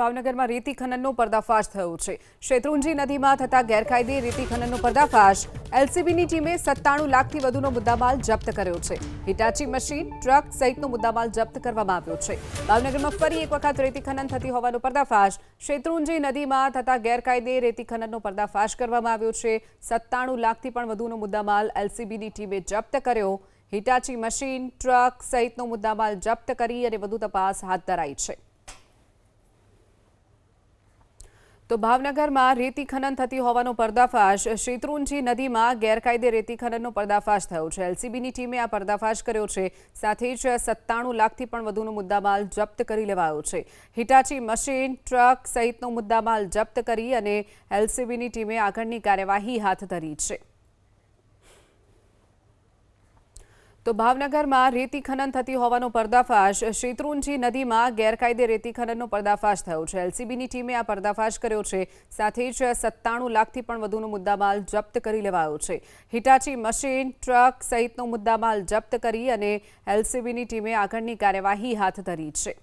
ભાવનગરમાં રેતી ખનનનો પર્દાફાશ થયો છે। શેત્રુંજી નદીમાં થતા ગેરકાયદે રેતી ખનનનો પર્દાફાશ। એલસીબીની ટીમે 97 લાખથી વધુનો મુદ્દામાલ જપ્ત કર્યો છે। હિટાચી મશીન, ટ્રક સહિતનો મુદ્દામાલ જપ્ત કરવામાં આવ્યો છે। ભાવનગરમાં ફરી એક વખત રેતી ખનન થતી હોવાનો પર્દાફાશ। શેત્રુંજી નદીમાં થતા ગેરકાયદે રેતી ખનનનો પર્દાફાશ કરવામાં આવ્યો છે। 97 લાખથી પણ વધુનો મુદ્દામાલ એલસીબીની ટીમે જપ્ત કર્યો। હિટાચી મશીન, ટ્રક સહિતનો મુદ્દામાલ જપ્ત કરી અને વધુ તપાસ હાથ ધરાઈ છે। તો ભાવનગરમાં રેતી ખનન થતી હોવાનો પર્દાફાશ। શેત્રુંજી નદીમાં ગેરકાયદે રેતી ખનનનો પર્દાફાશ થયો છે। એલસીબીની ટીમે આ પર્દાફાશ કર્યો છે। સાથે જ 97 લાખથી પણ વધુનો મુદ્દામાલ જપ્ત કરી લેવાયો છે। હિટાચી મશીન, ટ્રક સહિતનો મુદ્દામાલ જપ્ત કરી અને એલસીબીની ટીમે આગળની કાર્યવાહી હાથ ધરી છે। તો ભાવનગરમાં રેતી ખનન થતી હોવાનો પર્દાફાશ। શેત્રુંજી નદીમાં ગેરકાયદે રેતી ખનનનો પર્દાફાશ થયો છે। એલસીબીની ટીમે આ પર્દાફાશ કર્યો છે। સાથે જ 97 લાખથી પણ વધુનો મુદ્દામાલ જપ્ત કરી લેવાયો છે। હિટાચી મશીન, ટ્રક સહિતનો મુદ્દામાલ જપ્ત કરી અને એલસીબીની ટીમે આગળની કાર્યવાહી હાથ ધરી છે।